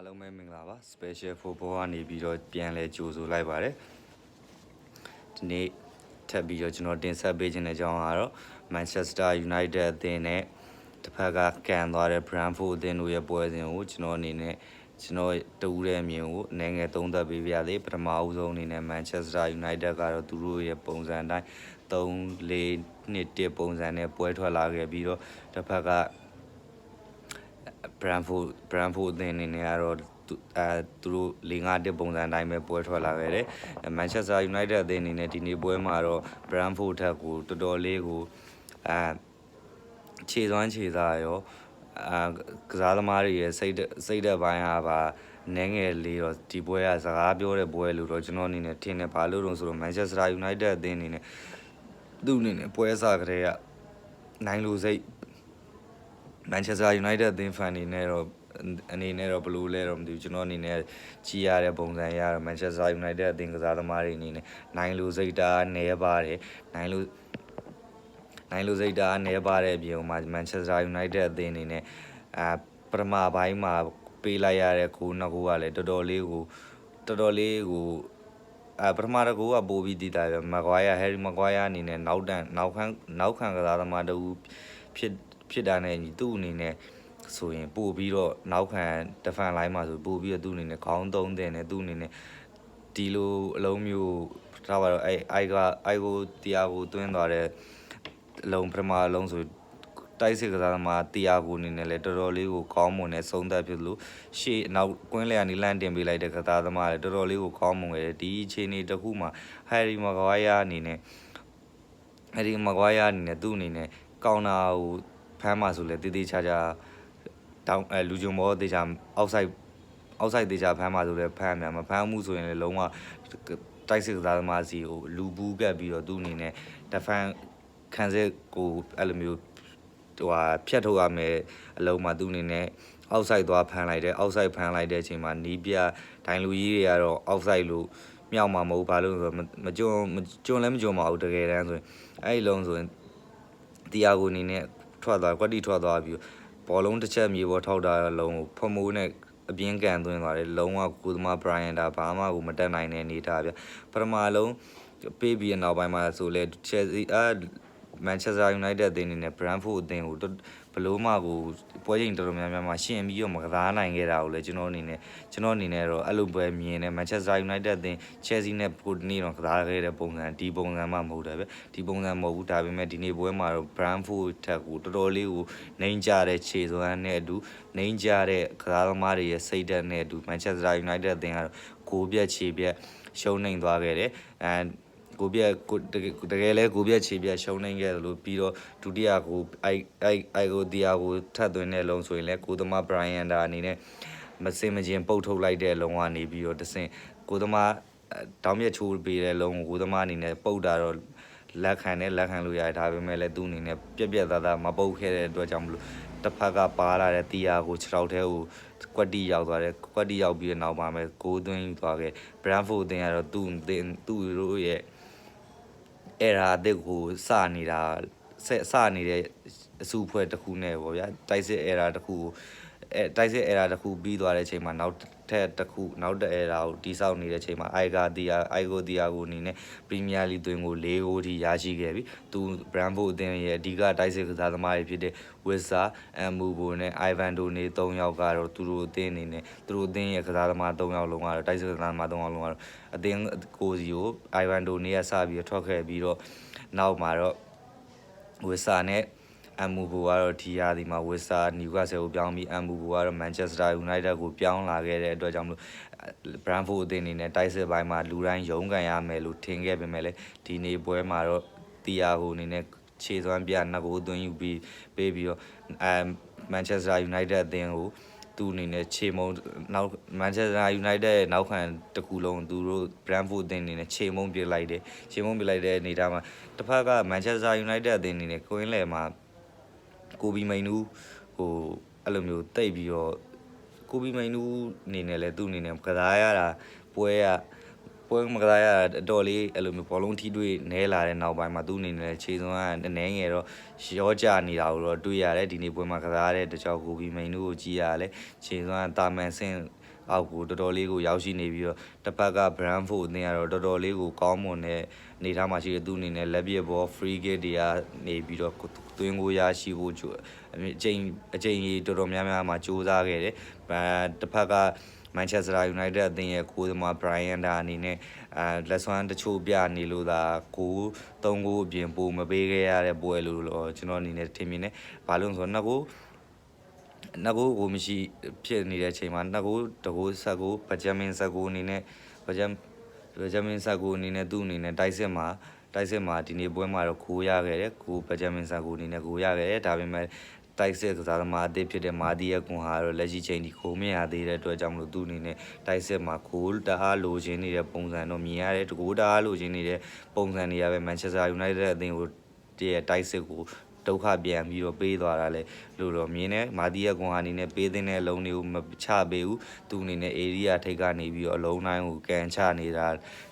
အားလုံးပဲမင်္ဂလာပါ Special Football ကနေပြီးတော့ပြန်လဲကြိုဆိုလိုက်ပါတယ်ဒီနေ့ထပ်ပြီးတော့ကျွန်တော်တင်ဆက်ပေးခြင်းတဲ့အကြောင်းကတော့ Manchester United အသင်းနဲ့တစ်ဖက်ကကန်သွားတဲ့ Brentford အသင်းတို့ရဲ့ပွဲစဉ်ကိုကျွန်တော်အနေနဲ့ကျွန်တော်တူးတဲ့အမြင်ကိုအနေငယ်သုံးသပ်ပေးပြရသေးပထမအဦးဆုံးအနေနဲ့ Manchester United ကတော့သူတို့ရဲ့ပုံစံအတိုင်း3-4-2ပုံစံနဲ့ပွဲထွက်လာခဲ့ပြီးတော့တစ်ဖက်က Brentford အသင်းအနေနဲ့ကတော့သူတို့4-5ပုံစံအတိုင်းပဲပွဲထွက်လာခဲ့တယ် Manchester United အသင်းအနေနဲ့ဒီနေ့ပွဲမှာတော့ Brentford ထက်ကိုတော်တော်လေးကိုခြေစွမ်းခြေသားရောကစားသမားတွေရဲ့စိတ်ဓာတ်ပိုင်းဟာပါနည်းငယ်လေးတော့ဒီပွဲကစကားပြောတဲ့ပွဲလို့တော့ကျွန်တော်အနေနဲ့ထင်တယ်ဘာလို့လဲဆိုတော့ Manchester United အသင်းအနေနဲ့သူ့အနေနဲ့ပွဲစားကလေးကနိုင်လို့စိတ် Manchester United အသင်း fan တွေနဲ့တော့အနေနဲ့တော့ဘယ်လိုလဲတော့မသိဘူးကျွန်တော်အနေနဲ့ကြီးရတဲ့ပုံစံရတော့ Manchester United အသင်းကစားသမားတွေအနေနဲ့နိုင်လို့စိတ်ဓာတ်နည်းပါတယ်နိုင်လို့စိတ်ဓာတ်နည်းပါတဲ့အပြင်မှာ Manchester United အသင်းအနေနဲ့ပထမပိုင်းမှာပေးလိုက်ရတဲ့ကိုနှစ်ကိုကလည်းတော်တော်လေးကိုပထမတစ်ကိုကပို့ပြီးတည်တာပဲ Harry Maguire အနေနဲ့နောက်ခံကစားသမားတူဖြစ်တာနဲ့သူ့အနေနဲ့ဆိုရင်ပို့ပြီးတော့နောက်ခံ defense line မှာဆိုပို့ပြီးတော့သူ့အနေနဲ့ခေါင်းသုံးတဲ့နဲ့သူ့အနေနဲ့ဒီလိုအလုံးမျိုးထားပါတော့အိုက်ကိုတရားကိုတွင်းသွားတဲ့အလုံးပထမအလုံးဆိုတိုက်စစ်ကစားသမားတရားကိုအနေနဲ့လည်းတော်တော်လေးကိုကောင်းမွန်တဲ့ဆုံးသက်ဖြစ်လို့ရှေ့နောက်ကွင်းလျာနေလန့်တင်ပေးလိုက်တဲ့ကစားသမားလည်းတော်တော်လေးကိုကောင်းမွန်ခဲ့တယ်ဒီအခြေအနေတစ်ခုမှာ Harry Maguire အနေနဲ့သူ့အနေနဲ့ကောင်တာကိုဖမ်းမှဆိုလဲတည်တည်ချာချာတောင်းလူဂျုံဘောတေချာအောက်ဆိုင်တေချာဖမ်းမှဆိုလဲဖမ်းမှာမဖမ်းမှုဆိုရင်လည်းလုံးဝတိုက်စစ်ကစားသမားစီကိုလူဘူးကပ်ပြီးတော့သူ့အနေနဲ့ defense ခံစစ်ကိုအဲ့လိုမျိုးဖြတ်ထုတ်ရမယ်အလုံးမှာသူ့အနေနဲ့အောက်ဆိုင်သွားဖမ်းလိုက်တယ်အောက်ဆိုင်ဖမ်းလိုက်တဲ့အချိန်မှာနီးပြဒိုင်လူကြီးတွေကတော့အောက်ဆိုင်လို့မြောက်မှာမဟုတ်ဘာလို့ဆိုတော့မကျွန်းလည်းမကျွန်းပါဘူးတကယ်တမ်းဆိုရင်အဲ့ဒီလုံးဆိုရင်တရားကိုအနေနဲ့ကွက်တီထွက်သွားပြီးဘောလုံးတစ်ချက်မြေပေါ်ထောက်တာလုံးကိုဖမိုးနဲ့အပြင်းကန်သွင်းသွားတယ်လုံးဝကိုသမား Brian ဒါဘာမှကိုမတက်နိုင်တဲ့အနေထားဗျပထမလုံးပေးပြီးနောက်ပိုင်းမှာဆိုလဲ Chelsea Manchester United အသင်းအနေနဲ့ Brentford အသင်းကိုဘလို့မှကိုပွဲချိန်တော်တော်များများမှာရှင်ပြီးတော့မကစားနိုင်ခဲ့တာကိုလည်းကျွန်တော်အနေနဲ့တော့အဲ့လိုပဲမြင်တယ် Manchester United အသင်း Chelsea နဲ့ပိုတနေ့တော့ကစားခဲ့တဲ့ပုံစံဒီပုံစံမှမဟုတ်တယ်ဗျဒီပုံစံမဟုတ်ဘူးဒါပေမဲ့ဒီနေ့ပွဲမှာတော့ Brentford ထက်ကိုတော်တော်လေးကိုနှိမ့်ကြတဲ့ခြေစွမ်းနဲ့အတူနှိမ့်ကြတဲ့ကစားသမားတွေရဲ့စိတ်ဓာတ်နဲ့အတူ Manchester United အသင်းကတော့ကိုပြက်ခြေပြက်ရှုံးနိမ့်သွားခဲ့တယ်ကိုပြက်တကယ်လဲကိုပြက်ခြေပြက်ရှုံးနေခဲ့တယ်လို့ပြီးတော့ဒုတိယကိုအိုက်ကိုတရားကိုထပ်သွင်းတဲ့လုံးဆိုရင်လဲကိုသမား Brian ဒါအနေနဲ့မစင်မချင်းပုတ်ထုတ်လိုက်တဲ့လုံးကနေပြီးတော့တဆင်ကိုသမားတောင်းမြက်ချိုးပေးတဲ့လုံးကိုသမားအနေနဲ့ပုတ်တာတော့လက်ခံလို့ရတယ်ဒါပေမဲ့လည်းသူ့အနေနဲ့ပြက်သားမပုတ်ခဲ့တဲ့အတွက်ကြောင့်မလို့တစ်ဖက်ကပါလာတဲ့တရားကို6ထောက်ထဲကိုကွက်တီရောက်သွားတယ်ကွက်တီရောက်ပြီးတဲ့နောက်မှာပဲကိုသွင်းယူသွားခဲ့ Brentford အသင်းကတော့သူ့တို့ရဲ့အဲ့ဒါအသစ်ကိုစနေတဲ့အစုအဖွဲ့တစ်ခုနဲ့ပေါ့ဗျာတိုက်စစ်အဲ့ဒါတစ်ခုပြီးသွားတဲ့အချိန်မှာနောက်တဲ့အဲ့ဒါကိုတိဆောက်နေတဲ့အချိန်မှာအိုက်ကိုဒီယာကိုအနေနဲ့ပရီးမီးယားလိသွင်းကို4ဂိုးထိရရှိခဲ့ပြီသူ Brentford အသင်းရဲ့အဓိကတိုက်စစ်ကစားသမားတွေဖြစ်တဲ့ Wissa Mbubo နဲ့ Ivan Toney 3ယောက်ကတော့သူတို့အသင်းရဲ့ကစားသမား3ယောက်လုံးကတော့တိုက်စစ်ကစားသမား3ယောက်လုံးကတော့အသင်းကိုစီကို Ivan Toney ကစပြီးထွက်ခဲ့ပြီးတော့နောက်မှာတော့ Wissa နဲ့ Mbubo ကတော့ဒီရာသီမှာ Wissa Newcastle ကိုပြောင်းပြီး Mbubo ကတော့ Manchester United ကိုပြောင်းလာခဲ့တဲ့အတွက်ကြောင့်မလို့ Brentford အသင်းအနေနဲ့တိုက်စစ်ပိုင်းမှာလူတိုင်းရုန်းကန်ရမယ်လို့ထင်ခဲ့ပေမဲ့လည်းဒီနေ့ပွဲမှာတော့တရားကိုအနေနဲ့ခြေစွမ်းပြနှစ်ကိုသွင်းယူပြီးပေးပြီးတော့Manchester United အသင်းကိုသူ့အနေနဲ့ခြေမုံနောက် Manchester United ရဲ့နောက်ခံတစ်ခုလုံးသူတို့ Brentford အသင်းအနေနဲ့ခြေမုံပြလိုက်တဲ့အနေထားမှာတစ်ဖက်က Manchester United အသင်းအနေနဲ့ကွင်းလယ်မှာကိုဘီမိန်နူးအဲ့လိုမျိုးတိတ်ပြီးတော့ကိုဘီမိန်နူးအနေနဲ့လည်းသူ့အနေနဲ့ကစားရတာပွဲမကစားရတာအတော်လေးအဲ့လိုမျိုးဘောလုံးထိတွေ့နဲလာတဲ့နောက်ပိုင်းမှာသူ့အနေနဲ့ခြေစွမ်းကနည်းငယ်တော့ရောကြနေတာကိုတော့တွေ့ရတယ်ဒီနေ့ပွဲမှာကစားတဲ့တခြားကိုဘီမိန်နူးကိုကြည့်ရတယ်ခြေစွမ်းတာမန်ဆင့် အောက်ကိုတော်တော်လေးကိုရောက်ရှိနေပြီးတော့တစ်ဖက်က Brentford အသင်းကတော့တော်တော်လေးကိုကောင်းမွန်တဲ့အနေထားမှာရှိတဲ့သူအနေနဲ့လက်ပြဘော free kick တွေကနေပြီးတော့သွင်းကိုရရှိဖို့အချိန်ကြီးတော်တော်များများမှာစူးစမ်းခဲ့တယ်တစ်ဖက်ကManchester United အသင်းရဲ့ကိုယ်သမား Brian ဒါအနေနဲ့လက်စွမ်းတချို့ပြနေလို့သာကို3ဂိုးအပြင်ပိုမပေးခဲ့ရတဲ့ပွဲလို့ကျွန်တော်အနေနဲ့ထင်မြင်တယ်။ဘာလို့ဆိုတော့နှစ်ကိုမရှိဖြစ်နေတဲ့အချိန်မှာနှစ်ကိုတကိုးဆက်ကိုဗဂျမင်ဆက်ကိုအနေနဲ့ဗဂျမင်ဆက်ကိုအနေနဲ့သူ့အနေနဲ့တိုက်စစ်မှာဒီနေ့ပွဲမှာတော့ကိုရခဲ့တယ်ကိုဗဂျမင်ဆက်ကိုအနေနဲ့ကိုရခဲ့တယ်ဒါပေမဲ့တိုက်စစ်ကစားသမားအသစ်ဖြစ်တဲ့မာဒီရဲ့ကွန်ဟာတော့လက်ရှိချိန်ဒီကိုမရသေးတဲ့အတွက်ကြောင့်မလို့သူ့အနေနဲ့တိုက်စစ်မှာကိုတအားလိုချင်နေတဲ့ပုံစံတော့မြင်ရတယ်တကိုတအားလိုချင်နေတဲ့ပုံစံတွေရပဲ Manchester United အသင်းကိုတည့်တိုက်စစ်ကိုဒုက္ခပြန်ပြီးတော့ပေးသွားတာလေလို့တော့မြင်တယ်မာဒီရဲ့ကွန်ဟာအနေနဲ့ပေးတဲ့အလုံးတွေကိုမချပေးဘူးသူအနေနဲ့ area ထိပ်ကနေပြီးတော့အလုံးတိုင်းကိုကန်ချနေတာ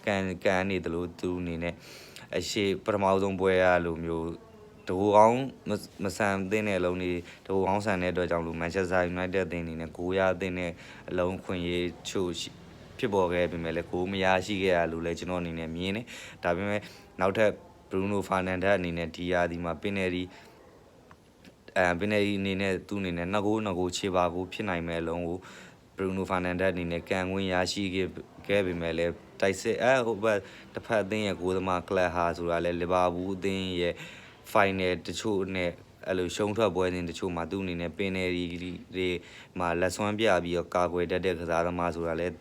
ကန်နေတယ်လို့သူအနေနဲ့အရှိပထမဆုံးပွဲရလို့မျိုးတကူကောင်းမဆန်သင်းတဲ့အလုံးတွေတကူကောင်းဆန်တဲ့အတွက်ကြောင့်လို့ Manchester United အသင်းအနေနဲ့ကိုရအသင်းနဲ့အလုံးခွင့်ရေးချို့ဖြစ်ပေါ်ခဲ့ပေမဲ့လည်းကိုမရရှိခဲ့ရလို့လည်းကျွန်တော်အနေနဲ့မြင်တယ်ဒါပေမဲ့နောက်ထပ် Bruno Fernandes အနေနဲ့ဒီရာဒီမှာပင်နယ်ဒီအနေနဲ့သူ့အနေနဲ့နှစ်ကိုခြေပါကိုဖြစ်နိုင်မဲ့အလုံးကို Bruno Fernandes အနေနဲ့ကန်ဝင်ရရှိခဲ့ပေမဲ့လည်းတိုက်စစ်ဟိုဘက်တစ်ဖက်အသင်းရဲ့ကိုယ်သမားကလပ်ဟာဆိုတာလည်းလီဗာပူးအသင်းရဲ့ final တချို့နဲ့အဲ့လိုရှုံးထွက်ပွဲစဉ်တချို့မှာသူ့အနေနဲ့ပင်နယ်တွေမှာလက်စွမ်းပြပြီးတော့ကာကွယ်တတ်တဲ့ကစားသမားဆိုတာလည်း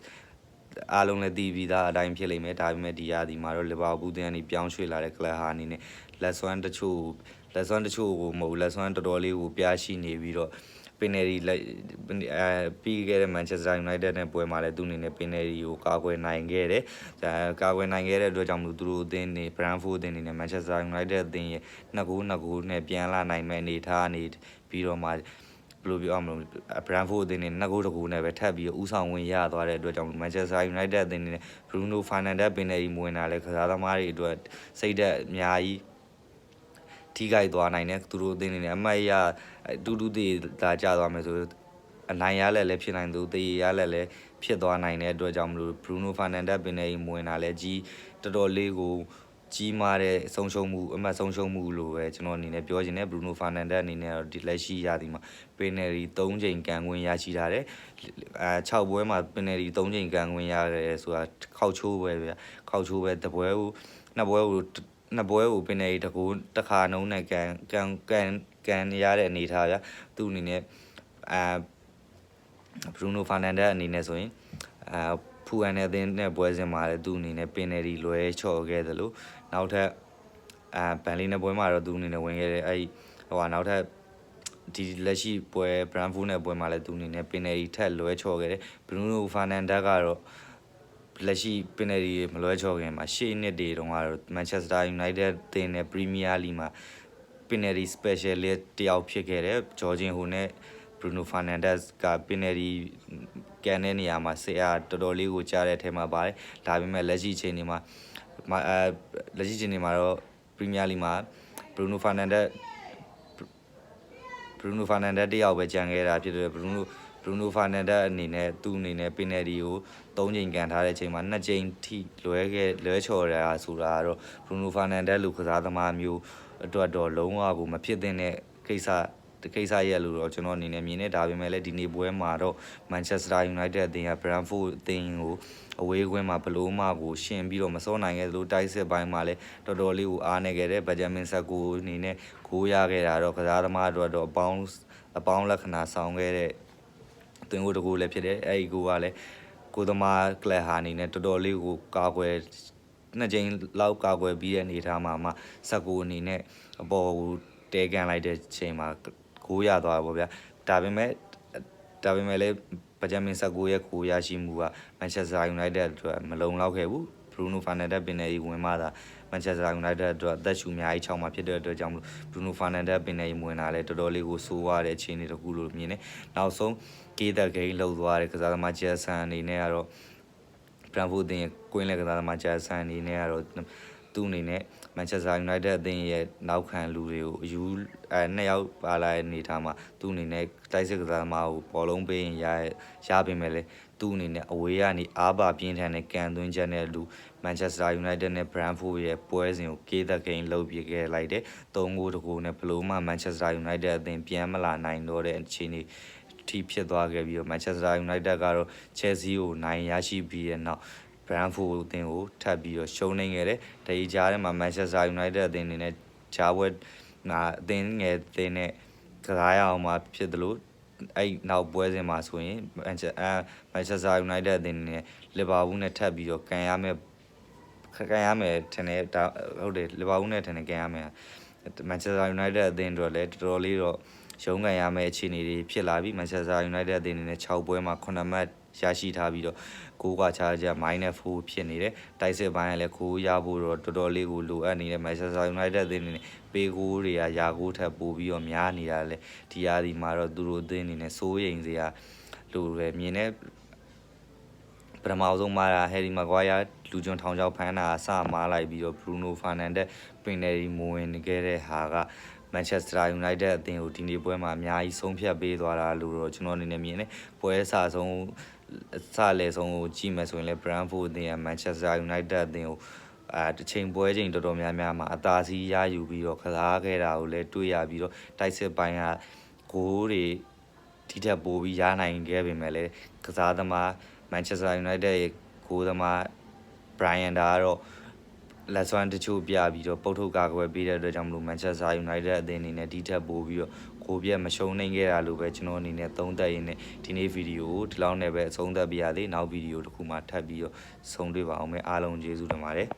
အားလုံးလည်းသိပြီးသားအတိုင်းဖြစ်လိမ့်မယ်ဒါပေမဲ့ဒီရာဒီမှာတော့လီဗာပူးအသင်းကနေပြောင်းရွှေ့လာတဲ့ကလပ်ဟာအနေနဲ့လက်စွမ်းတချို့ကိုမဟုတ်လက်စွမ်းတော်တော်လေးကိုပြရှိနေပြီးတော့ပင်နယ်ဒီပြီးခဲ့တဲ့ Manchester United နဲ့ပွဲမှာလည်းသူအနေနဲ့ပင်နယ်ဒီကိုကာကွယ်နိုင်ခဲ့တယ်။ကာကွယ်နိုင်ခဲ့တဲ့အတွက်ကြောင့်မလို့သူတို့အသင်းတွေ Brentford အသင်းတွေနဲ့ Manchester United အသင်းရဲ့2ဂိုးနဲ့ပြန်လာနိုင်မဲ့အနေထားနေပြီးတော့မှဘယ်လိုပြောမလဲ Brentford အသင်းတွေ2ဂိုးနဲ့ပဲထပ်ပြီးဦးဆောင်ဝင်ရသွားတဲ့အတွက်ကြောင့် Manchester United အသင်းတွေနဲ့ Bruno Fernandes ပင်နယ်ဒီမဝင်လာတဲ့ကစားသမားတွေအတွက်စိတ်သက်အများကြီးထိခိုက်သွားနိုင်တယ်သူတို့အသင်းတွေနဲ့အမှတ်ရတူတည်လာကြသွားမယ်ဆိုအနိုင်ရလည်းဖြစ်နိုင်သူတည်ရလည်းဖြစ်သွားနိုင်တဲ့အတွက်ကြောင့်မလို့ Bruno Fernandes ပင်နေမဝင်တာလည်းကြီးတော်တော်လေးကိုကြီးမားတဲ့ဆုံးရှုံးမှုအမှတ်ဆုံးရှုံးမှုလို့ပဲကျွန်တော်အနေနဲ့ပြောချင်တယ် Bruno Fernandes အနေနဲ့တော့ဒီလက်ရှိရာသီမှာပင်နယ်ရီ3ချိန်ကန်ခွင့်ရရှိထားတယ်6ပွဲမှာပင်နယ်ရီ3ချိန်ကန်ခွင့်ရတယ်ဆိုတာခောက်ချိုးပဲဗျခောက်ချိုးပဲတပွဲကိုနှစ်ပွဲကိုပင်နယ်ရီတခါနှုံးနဲ့ကန်ရတဲ့အနေထားဗျသူ့အနေနဲ့Bruno Fernandes အနေနဲ့ဆိုရင်ဖူအန်တဲ့အသင်းနဲ့ပွဲစဉ်မှာလည်းသူ့အနေနဲ့ပင်နယ်ဒီလွဲချော်ခဲ့တယ်လို့နောက်ထပ်ဘန်လီနဲ့ပွဲမှာတော့သူ့အနေနဲ့ဝင်ခဲ့တယ်နောက်ထပ်ဒီလက်ရှိပွဲ Brentford နဲ့ပွဲမှာလည်းသူ့အနေနဲ့ပင်နယ်ဒီထက်လွဲချော်ခဲ့တယ် Bruno Fernandes ကတော့လက်ရှိပင်နယ်ဒီမလွဲချော်ခင်မှာရှေ့နှစ်တွေတုန်းကတော့ Manchester United အသင်းနဲ့ Premier League မှာပင်နယ်ဒီ specialist တယောက်ဖြစ်ခဲ့တယ်ဂျော်ဂျင်ဟိုနဲ့Bruno Fernandes ကပင်နယ်ဒီကန်တဲ့နေရာမှာဆရာတော်တော်လေးကိုကြားတဲ့အထက်မှာပါတယ်ဒါပေမဲ့လက်ရှိချိန်တွေမှာတော့ Premier League မှာBruno Fernandes တယောက်ပဲကြံခဲ့တာဖြစ်တယ်Bruno Fernandes အနေနဲ့သူ့အနေနဲ့ပင်နယ်ဒီကို3ချိန်ကန်ထားတဲ့အချိန်မှာ2ချိန်ထိလွဲချော်တာဆိုတာတော့ Bruno Fernandes လူကစားသမားမျိုးအတွက်တော့လုံးဝကိုမဖြစ်သင့်တဲ့ကိစ္စရဲ့လို့တော့ကျွန်တော်အနေနဲ့မြင်နေဒါပေမဲ့လည်းဒီနေ့ပွဲမှာတော့ Manchester United အသင်းက Brentford အသင်းကိုအဝေးကွင်းမှာဘလို့မှကိုရှင်ပြီးတော့မစောနိုင်ခဲ့သလိုတိုက်စစ်ပိုင်းမှာလည်းတော်တော်လေးကိုအားနေခဲ့တဲ့ Benjamin Sesko အနေနဲ့ဂိုးရခဲ့တာတော့ကစားသမားတို့တော့အပေါင်းလက္ခဏာဆောင်ခဲ့တဲ့သွင်းကိုတကူလည်းဖြစ်တယ်အဲ့ဒီဂိုးကလည်းကိုသမားကလပ်ဟာအနေနဲ့တော်တော်လေးကိုကာကွယ်2ချိန်လောက်ကာကွယ်ပြီးတဲ့အနေထားမှာမှSeskoအနေနဲ့အပေါ်ကိုတဲကန်လိုက်တဲ့ချိန်မှာဂိုးရသွားပါဗျာဒါပေမဲ့လည်းBenjamin Seskoရဲ့ဂိုးရရှိမှုက Manchester United အတွက်မလုံလောက်ခဲ့ဘူး Bruno Fernandes ပင်နယ်ဝင်မှသာ Manchester United အတွက်အသက်ရှူအများကြီး6မှာဖြစ်တဲ့အတွက်ကြောင့် Bruno Fernandes ပင်နယ်ဝင်လာလဲတော်တော်လေးကိုစိုးရတဲ့အခြေအနေတစ်ခုလို့မြင်တယ်နောက်ဆုံးကေးသက်ဂိမ်းလှုပ်သွားတဲ့ကစားသမား Jackson အနေနဲ့ကတော့ Brentford အသင်းရဲ့ကွင်းလက်ကစားသမား Jackson အနေနဲ့ကတော့သူ့အနေနဲ့ Manchester United အသင်းရဲ့နောက်ခံလူတွေကိုအယူ2ယောက်ပါလာတဲ့အနေထားမှာသူ့အနေနဲ့တိုက်စစ်ကစားသမားကိုဘောလုံးပေးရင်ရပေမဲ့လေ သူ့အနေနဲ့အဝေးကနေအားပါပြင်းထန်တဲ့ကန်သွင်းချက်နဲ့လူမန်ချက်စတာယူနိုက်တက်နဲ့ Brentford ရဲ့ပွဲစဉ်ကိုကေးသက်ကိန်းလှုပ်ပြခဲ့လိုက်တယ်3 ဂိုးတကူနဲ့ဘလို့မှမန်ချက်စတာယူနိုက်တက်အသင်းပြန်မလာနိုင်တော့တဲ့အခြေအနေထိဖြစ်သွားခဲ့ပြီးတော့မန်ချက်စတာယူနိုက်တက်ကတော့ Chelsea ကိုနိုင်ရရှိပြီးတဲ့နောက် Brentford အသင်းကိုထပ်ပြီးတော့ရှုံးနေခဲ့တယ်။ဒီကြားထဲမှာ Manchester United အသင်းအနေနဲ့ဂျာဝက်အသင်းငယ်အသင်းနဲ့ကစားရအောင်မှာဖြစ်တယ်လို့အဲ့နောက်ပွဲစဉ်မှာဆိုရင် Manchester United အသင်းနဲ့ Liverpool နဲ့ထပ်ပြီးတော့ကန်ရမယ်ထင်တယ်ဒါဟုတ်တယ် Liverpool နဲ့ထင်တယ်ကန်ရမယ် Manchester United အသင်းတို့လည်းတော်တော်လေးတော့ရုံးကန်ရမယ့်အခြေအနေတွေဖြစ်လာပြီး Manchester United အသင်းအနေနဲ့6ပွဲမှာ9မှတ်ရရှိထားပြီးတော့ကိုးကခြားကြ -4 ဖြစ်နေတယ်တိုက်စစ်ပိုင်းကလည်းကိုးရဖို့တော့တော်တော်လေးကိုလိုအပ်နေတဲ့ Manchester United အသင်းအနေနဲ့ပေးကိုးတွေကရာကိုးထပ်ပို့ပြီးတော့များနေတာလေဒီရာဒီမှာတော့သူတို့အသင်းအနေနဲ့စိုးရိမ်စရာလိုပဲမြင်နေပထမဆုံးမှာဟယ်ရီမကွာယာလူကျွန်းထောင်ချောက်ဖမ်းတာအစမားလိုက်ပြီးတော့ Bruno Fernandes ပင်နယ်ရီမိုဝင်ခဲ့တဲ့ဟာက Manchester United အသင်းကိုဒီနေ့ပွဲမှာအများကြီးဆုံးဖြတ်ပေးသွားတာလို့တော့ကျွန်တော်အနေနဲ့မြင်တယ်ပွဲအစဆုံးစလေဆုံးကိုကြည့်မယ်ဆိုရင်လည်း Brentford အသင်းက Manchester United အသင်းကိုတစ်ချိန်ပွဲချိန်တော်တော်များများမှာအသာစီးရယူပြီးတော့ကစားခဲ့တာကိုလည်းတွေ့ရပြီးတော့တိုက်စစ်ပိုင်းကဂိုးတွေဒီထက်ပိုပြီးရနိုင်ခဲ့ပေမဲ့လည်းကစားသမား Manchester United ရဲ့ဂိုးသမား Brian ဒါကတော့လက်စွမ်းတချို့ပြပြီးတော့ပုတ်ထုတ်ကာကွယ်ပေးတဲ့အတွက်ကြောင့်မလို့ Manchester United အသင်းအနေနဲ့ဒီထက်ပိုပြီးတော့ကိုပြက်မရှုံးနိုင်ခဲ့တာလို့ပဲကျွန်တော်အနေနဲ့သုံးသပ်ရင်းနဲ့ဒီနေ့ဗီဒီယိုကိုဒီလောက်နဲ့ပဲအဆုံးသတ်ပြရသေးနောက်ဗီဒီယိုတစ်ခုမှထပ်ပြီးတော့ဆုံတွေ့ပါအောင်မယ်အားလုံးကျေးဇူးတင်ပါတယ်